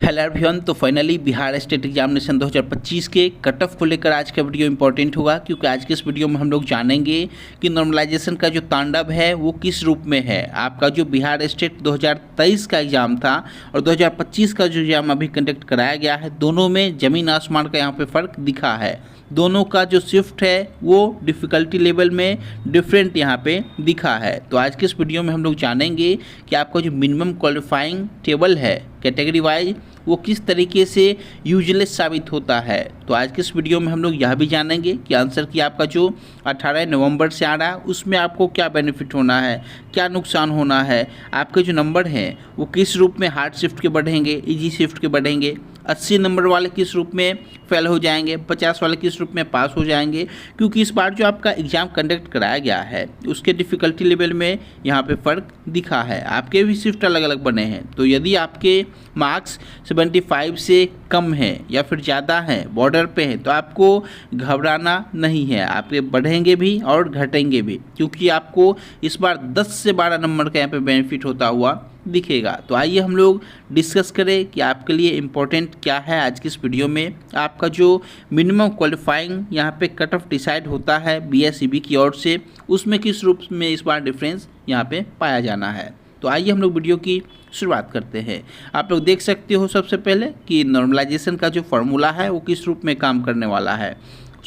Hello everyone. तो finally Bihar state examination 2025 के cut off को लेकर आज का वीडियो इंपॉर्टेंट होगा, क्योंकि आज के इस वीडियो में हम लोग जानेंगे कि नॉर्मलाइजेशन का जो तांडव है वो किस रूप में है। आपका जो बिहार स्टेट 2023 का एग्ज़ाम था और 2025 का जो एग्ज़ाम अभी कंडक्ट कराया गया है, दोनों में ज़मीन आसमान का यहाँ पे फ़र्क दिखा है। दोनों का जो शिफ्ट है वो डिफ़िकल्टी लेवल में डिफरेंट यहाँ पे दिखा है। तो आज के इस वीडियो में हम लोग जानेंगे कि आपका जो मिनिमम क्वालिफाइंग टेबल है कैटेगरी वाइज वो किस तरीके से यूजलेस साबित होता है। तो आज के इस वीडियो में हम लोग यह भी जानेंगे कि आंसर की आपका जो 18 नवंबर से आ रहा है उसमें आपको क्या बेनिफिट होना है, क्या नुकसान होना है, आपके जो नंबर हैं वो किस रूप में हार्ड शिफ्ट के बढ़ेंगे, इजी शिफ्ट के बढ़ेंगे, 80 नंबर वाले किस रूप में फेल हो जाएंगे, 50 वाले किस रूप में पास हो जाएंगे। क्योंकि इस बार जो आपका एग्ज़ाम कंडक्ट कराया गया है उसके डिफ़िकल्टी लेवल में यहाँ पे फ़र्क दिखा है। आपके भी शिफ्ट अलग अलग बने हैं। तो यदि आपके मार्क्स 75 से कम हैं या फिर ज़्यादा हैं, बॉर्डर पे हैं, तो आपको घबराना नहीं है। आपके बढ़ेंगे भी और घटेंगे भी, क्योंकि आपको इस बार 10 से 12 नंबर का यहाँ पे बेनिफिट होता हुआ दिखेगा। तो आइए हम लोग डिस्कस करें कि आपके लिए इम्पोर्टेंट क्या है आज की इस वीडियो में। आपका जो मिनिमम क्वालिफाइंग यहाँ पे कट ऑफ डिसाइड होता है बीएसईबी की ओर से, उसमें किस रूप में इस बार डिफरेंस यहाँ पे पाया जाना है। तो आइए हम लोग वीडियो की शुरुआत करते हैं। आप लोग देख सकते हो सबसे पहले कि नॉर्मलाइजेशन का जो फार्मूला है वो किस रूप में काम करने वाला है।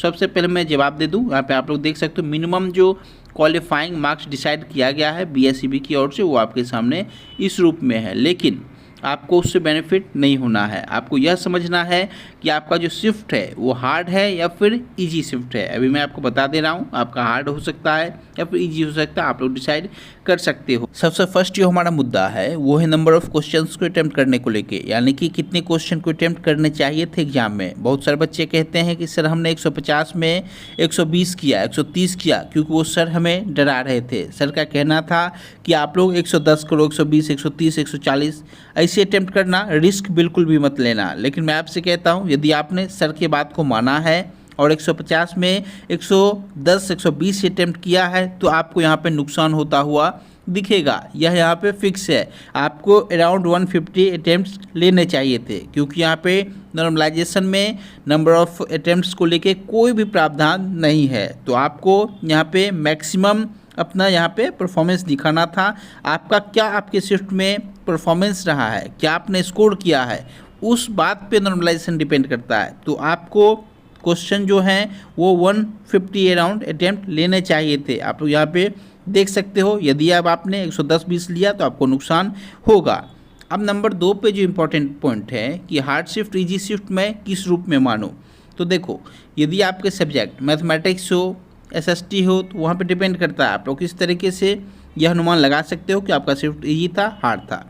सबसे पहले मैं जवाब दे दूं। यहाँ पे आप लोग देख सकते हो मिनिमम जो क्वालिफाइंग मार्क्स डिसाइड किया गया है बीएसईबी की ओर से वो आपके सामने इस रूप में है, लेकिन आपको उससे बेनिफिट नहीं होना है। आपको यह समझना है कि आपका जो शिफ्ट है वो हार्ड है या फिर इजी शिफ्ट है। अभी मैं आपको बता दे रहा हूँ, आपका हार्ड हो सकता है या फिर इजी हो सकता है, आप लोग डिसाइड कर सकते हो। सबसे फर्स्ट जो हमारा मुद्दा है वो है नंबर ऑफ क्वेश्चंस को अटेम्प्ट करने को लेके, यानी कि कितने क्वेश्चन को अटेम्प्ट करने चाहिए थे एग्जाम में। बहुत सारे बच्चे कहते हैं कि सर हमने 150 में 120 किया, 130 किया, क्योंकि वो सर हमें डरा रहे थे। सर का कहना था कि आप लोग 110 करो, 120, 130, 140 ऐसे अटेम्प्ट करना, रिस्क बिल्कुल भी मत लेना। लेकिन मैं आपसे कहता हूँ यदि आपने सर की बात को माना है और 150 में 110, 120 अटेम्प्ट किया है तो आपको यहाँ पे नुकसान होता हुआ दिखेगा। यह यहाँ पे फिक्स है। आपको अराउंड 150 अटेम्प्ट्स लेने चाहिए थे, क्योंकि यहाँ पे नॉर्मलाइजेशन में नंबर ऑफ अटेम्प्ट्स को लेके कोई भी प्रावधान नहीं है। तो आपको यहाँ पे मैक्सिमम अपना यहाँ पे परफॉर्मेंस दिखाना था। आपका क्या आपके शिफ्ट में परफॉर्मेंस रहा है, क्या आपने स्कोर किया है, उस बात पे नॉर्मलाइजेशन डिपेंड करता है। तो आपको क्वेश्चन जो हैं वो 150 अराउंड अटेम्प्ट लेने चाहिए थे। आप लोग यहाँ पे देख सकते हो, यदि अब आपने 110-20 लिया तो आपको नुकसान होगा। अब नंबर 2 पे जो इम्पोर्टेंट पॉइंट है कि हार्ड शिफ्ट इजी शिफ्ट में किस रूप में मानो। तो देखो, यदि आपके सब्जेक्ट मैथमेटिक्स हो, एसएसटी हो, तो वहाँ पे डिपेंड करता है आप लोग किस तरीके से यह अनुमान लगा सकते हो कि आपका शिफ्ट इजी था, हार्ड था।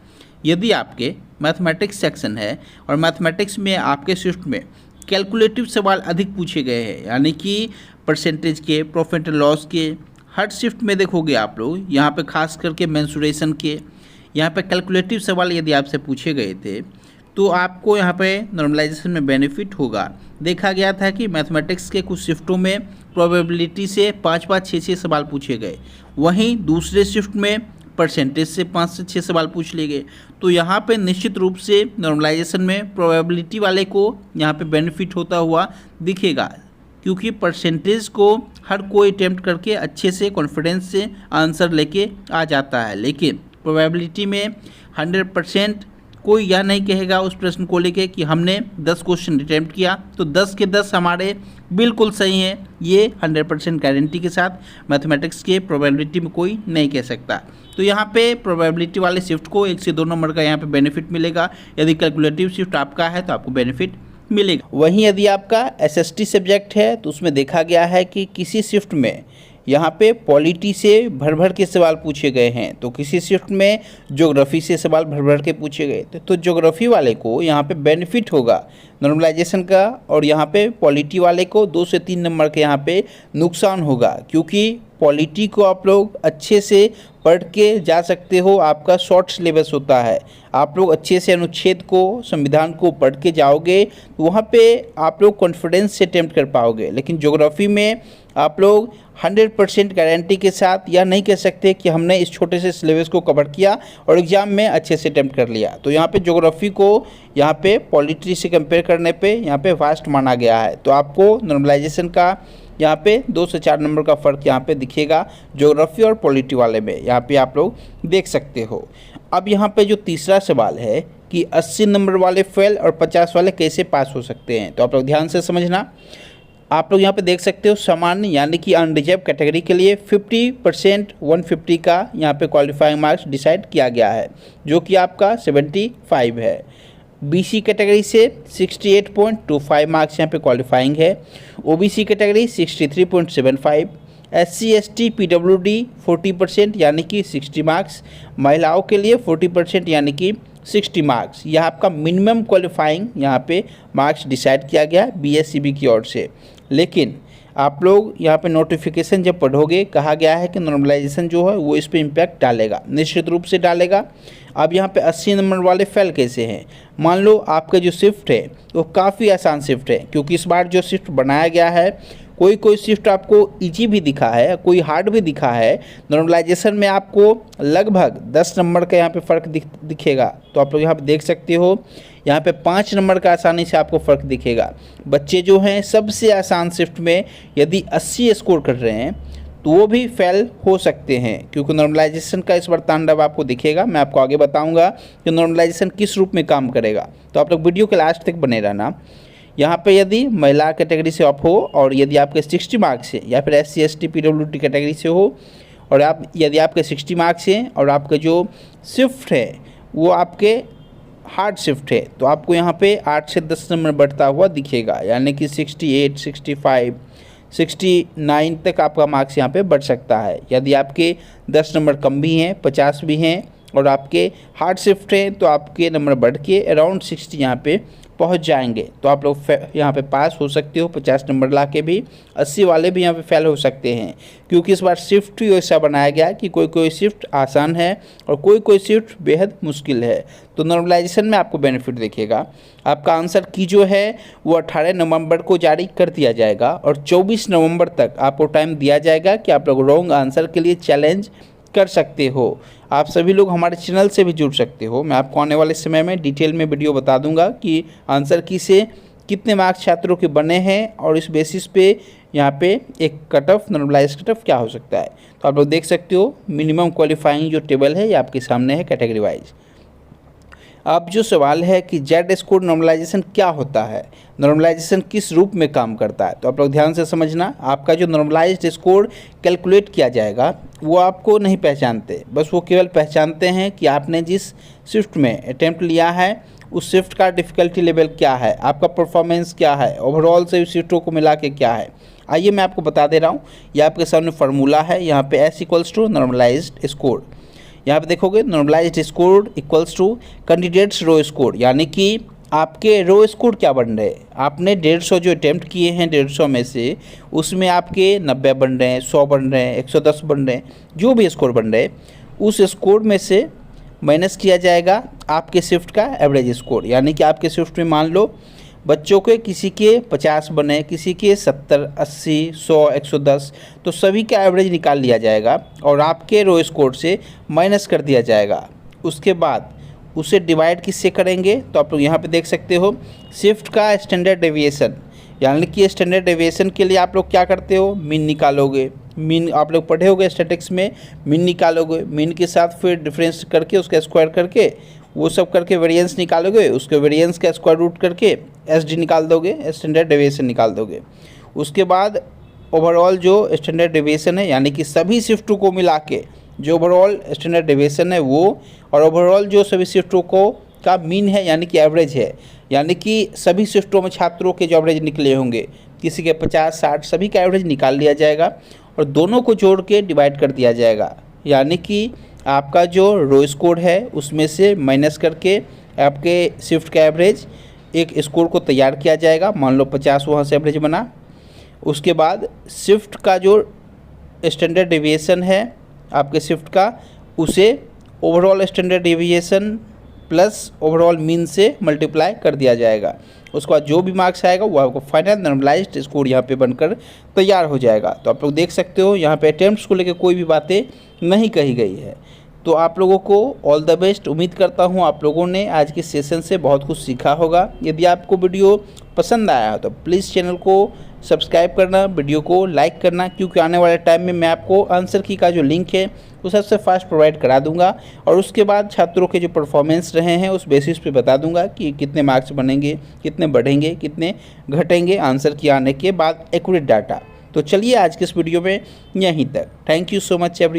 यदि आपके मैथमेटिक्स सेक्शन है और मैथमेटिक्स में आपके शिफ्ट में कैलकुलेटिव सवाल अधिक पूछे गए हैं, यानी कि परसेंटेज के, प्रॉफिट एंड लॉस के, हर शिफ्ट में देखोगे आप लोग यहाँ पे खास करके मेंसुरेशन के, यहाँ पे कैलकुलेटिव सवाल यदि आपसे पूछे गए थे तो आपको यहाँ पे नॉर्मलाइजेशन में बेनिफिट होगा। देखा गया था कि मैथमेटिक्स के कुछ शिफ्टों में प्रोबेबिलिटी से 5-5, 6-6 सवाल पूछे गए, वहीं दूसरे शिफ्ट में परसेंटेज से 5 से 6 सवाल पूछ लिए गए। तो यहाँ पे निश्चित रूप से नॉर्मलाइजेशन में प्रोबेबिलिटी वाले को यहाँ पे बेनिफिट होता हुआ दिखेगा, क्योंकि परसेंटेज को हर कोई अटेम्प्ट करके अच्छे से कॉन्फिडेंस से आंसर लेके आ जाता है, लेकिन प्रोबेबिलिटी में 100% कोई यह नहीं कहेगा उस प्रश्न को लेके कि हमने 10 क्वेश्चन अटेम्प्ट किया तो 10 के 10 हमारे बिल्कुल सही हैं। ये 100% गारंटी के साथ मैथमेटिक्स के प्रोबेबिलिटी में कोई नहीं कह सकता। तो यहाँ पे प्रोबेबिलिटी वाले शिफ्ट को 1 से 2 नंबर का यहाँ पे बेनिफिट मिलेगा। यदि कैलकुलेटिव शिफ्ट आपका है तो आपको बेनिफिट मिलेगा। वहीं यदि आपका एसएसटी सब्जेक्ट है तो उसमें देखा गया है कि किसी शिफ्ट में यहाँ पे पॉलिटी से भर भर के सवाल पूछे गए हैं, तो किसी शिफ्ट में ज्योग्राफी से सवाल भर भर के पूछे गए थे। तो ज्योग्राफी वाले को यहाँ पे बेनिफिट होगा नॉर्मलाइजेशन का, और यहाँ पे पॉलिटी वाले को 2 से 3 नंबर के यहाँ पे नुकसान होगा, क्योंकि पॉलिटी को आप लोग अच्छे से पढ़ के जा सकते हो। आपका शॉर्ट सिलेबस होता है, आप लोग अच्छे से अनुच्छेद को, संविधान को पढ़ के जाओगे तो वहाँ पे आप लोग कॉन्फिडेंस से अटेम्प्ट कर पाओगे। लेकिन ज्योग्राफी में आप लोग 100% गारंटी के साथ यह नहीं कह सकते कि हमने इस छोटे से सिलेबस को कवर किया और एग्ज़ाम में अच्छे से अटेम्प्ट कर लिया। तो यहाँ पे ज्योग्राफी को यहाँ पे पॉलिटी से कंपेयर करने पे यहाँ पे वास्ट माना गया है। तो आपको नॉर्मलाइजेशन का यहाँ पे 2 से 4 नंबर का फ़र्क यहाँ पे दिखेगा ज्योग्राफी और पॉलिटी वाले में, यहाँ पे आप लोग देख सकते हो। अब यहाँ पे जो तीसरा सवाल है कि 80 नंबर वाले फेल और 50 वाले कैसे पास हो सकते हैं, तो आप लोग ध्यान से समझना। आप लोग यहाँ पे देख सकते हो सामान्य यानी कि अनरिजर्व कैटेगरी के लिए 50% 150 का यहाँ पे क्वालिफाइंग मार्क्स डिसाइड किया गया है, जो कि आपका 75 है। बीसी कैटेगरी से 68.25 मार्क्स यहाँ पे क्वालिफाइंग है। OBC category 63.75, SC ST PWD 40% यानी कि 60 मार्क्स, महिलाओं के लिए 40% यानी कि 60 मार्क्स। यह आपका मिनिमम क्वालिफाइंग यहाँ पे मार्क्स डिसाइड किया गया बीएससीबी की ओर से। लेकिन आप लोग यहाँ पे नोटिफिकेशन जब पढ़ोगे, कहा गया है कि नॉर्मलाइजेशन जो है वो इस पे इम्पैक्ट डालेगा, निश्चित रूप से डालेगा। अब यहाँ पे 80 नंबर वाले फेल कैसे हैं, मान लो आपका जो शिफ्ट है वो काफ़ी आसान शिफ्ट है, क्योंकि इस बार जो शिफ्ट बनाया गया है कोई शिफ्ट आपको इजी भी दिखा है, कोई हार्ड भी दिखा है। नॉर्मलाइजेशन में आपको लगभग 10 नंबर का यहाँ पे फ़र्क दिखेगा। तो आप लोग यहाँ पे देख सकते हो, यहाँ पे 5 नंबर का आसानी से आपको फ़र्क दिखेगा। बच्चे जो हैं सबसे आसान शिफ्ट में यदि 80 स्कोर कर रहे हैं तो वो भी फेल हो सकते हैं, क्योंकि नॉर्मलाइजेशन का इस बार तांडव आपको दिखेगा। मैं आपको आगे बताऊँगा कि नॉर्मलाइजेशन किस रूप में काम करेगा, तो आप लोग वीडियो के लास्ट तक बने रहना। यहाँ पे यदि महिला कैटेगरी से आप हो और यदि आपके 60 मार्क्स है, या फिर एससी एसटी पीडब्ल्यूडी कैटेगरी से हो और आप यदि आपके 60 मार्क्स हैं और आपका जो शिफ्ट है वो आपके हार्ड शिफ्ट है, तो आपको यहाँ पे 8 से 10 नंबर बढ़ता हुआ दिखेगा, यानी कि 68, 65, 69 तक आपका मार्क्स यहाँ पे बढ़ सकता है। यदि आपके 10 नंबर कम भी हैं, 50 भी हैं और आपके हार्ड शिफ्ट हैं, तो आपके नंबर बढ़ के अराउंड 60 यहाँ पे पहुंच जाएंगे। तो आप लोग यहाँ पे पास हो सकते हो 50 नंबर ला के भी। 80 वाले भी यहाँ पे फेल हो सकते हैं, क्योंकि इस बार शिफ्ट ही ऐसा बनाया गया कि कोई शिफ्ट आसान है और कोई शिफ्ट बेहद मुश्किल है। तो नॉर्मलाइजेशन में आपको बेनिफिट दिखेगा। आपका आंसर की जो है वो 18 नवंबर को जारी कर दिया जाएगा और 24 नवंबर तक आपको टाइम दिया जाएगा कि आप लोग रॉन्ग आंसर के लिए चैलेंज कर सकते हो। आप सभी लोग हमारे चैनल से भी जुड़ सकते हो। मैं आपको आने वाले समय में डिटेल में वीडियो बता दूंगा कि आंसर की से कितने मार्क्स छात्रों के बने हैं और इस बेसिस पे यहाँ पे एक cut off, normalize cut off क्या हो सकता है। तो आप लोग देख सकते हो मिनिमम क्वालिफाइंग जो टेबल है ये आपके सामने है कैटेगरी वाइज। अब जो सवाल है कि जेड स्कोर नॉर्मलाइजेशन क्या होता है, नॉर्मलाइजेशन किस रूप में काम करता है, तो आप लोग ध्यान से समझना। आपका जो नॉर्मलाइज्ड स्कोर कैलकुलेट किया जाएगा वो आपको नहीं पहचानते, बस वो केवल पहचानते हैं कि आपने जिस शिफ्ट में अटेम्प्ट लिया है उस शिफ्ट का डिफ़िकल्टी लेवल क्या है, आपका परफॉर्मेंस क्या है, ओवरऑल से शिफ्टों को मिला के क्या है। आइए मैं आपको बता दे रहा हूँ। ये आपके सामने फार्मूला है, यहाँ पे S = नॉर्मलाइज्ड स्कोर। यहाँ पे देखोगे normalized score equals to candidates raw score, यानी कि आपके रो स्कोर क्या बन रहे हैं। आपने 150 जो अटैम्प्ट किए हैं 150 में से उसमें आपके 90 बन रहे हैं, 100 बन रहे हैं, 110 बन रहे हैं, जो भी स्कोर बन रहे हैं उस स्कोर में से माइनस किया जाएगा आपके शिफ्ट का एवरेज स्कोर। यानी कि आपके शिफ्ट में मान लो बच्चों के किसी के 50 बने, किसी के 70, 80, 100, 110, तो सभी का एवरेज निकाल लिया जाएगा और आपके रो स्कोर से माइनस कर दिया जाएगा। उसके बाद उसे डिवाइड किससे करेंगे, तो आप लोग यहाँ पे देख सकते हो शिफ्ट का स्टैंडर्ड डेविएशन, यानी कि स्टैंडर्ड डेविएशन के लिए आप लोग क्या करते हो, मीन निकालोगे। मीन आप लोग पढ़े होगे स्टैटिक्स में, मीन निकालोगे, मीन के साथ फिर डिफरेंस करके उसका स्क्वायर करके वो सब करके वेरिएंस निकालोगे, उसके वेरिएंस का स्क्वायर रूट करके SD निकाल दोगे, स्टैंडर्ड डेविएशन निकाल दोगे। उसके बाद ओवरऑल जो स्टैंडर्ड डेविएशन है, यानी कि सभी शिफ्टों को मिला के जो ओवरऑल स्टैंडर्ड डेविएशन है वो, और ओवरऑल जो सभी शिफ्टों को का मीन है यानी कि एवरेज है, यानी कि सभी शिफ्टों में छात्रों के जो एवरेज निकले होंगे, किसी के 50, 60 सभी का एवरेज निकाल लिया जाएगा और दोनों को जोड़ के डिवाइड कर दिया जाएगा। यानी कि आपका जो रो स्कोर है उसमें से माइनस करके आपके शिफ्ट का एवरेज एक स्कोर को तैयार किया जाएगा। मान लो 50 वहाँ से एवरेज बना। उसके बाद शिफ्ट का जो स्टैंडर्ड डेविएशन है आपके शिफ्ट का, उसे overall standard deviation plus overall mean से मल्टीप्लाई कर दिया जाएगा। उसके बाद जो भी मार्क्स आएगा वो आपको फाइनल नॉर्मलाइज्ड स्कोर यहाँ पे बनकर तैयार हो जाएगा। तो आप लोग देख सकते हो यहाँ पे अटेम्प्ट्स को लेकर कोई भी बातें नहीं कही गई है। तो आप लोगों को ऑल द बेस्ट। उम्मीद करता हूँ आप लोगों ने आज के सेशन से बहुत कुछ सीखा होगा। यदि आपको वीडियो पसंद आया हो तो प्लीज़ चैनल को सब्सक्राइब करना, वीडियो को लाइक करना, क्योंकि आने वाले टाइम में मैं आपको आंसर की का जो लिंक है वो सबसे फास्ट प्रोवाइड करा दूंगा और उसके बाद छात्रों के जो परफॉर्मेंस रहे हैं उस बेसिस पे बता दूंगा कि कितने मार्क्स बनेंगे, कितने बढ़ेंगे, कितने घटेंगे आंसर की आने के बाद एक्यूरेट डाटा। तो चलिए आज के इस वीडियो में यहीं तक। Thank you so much every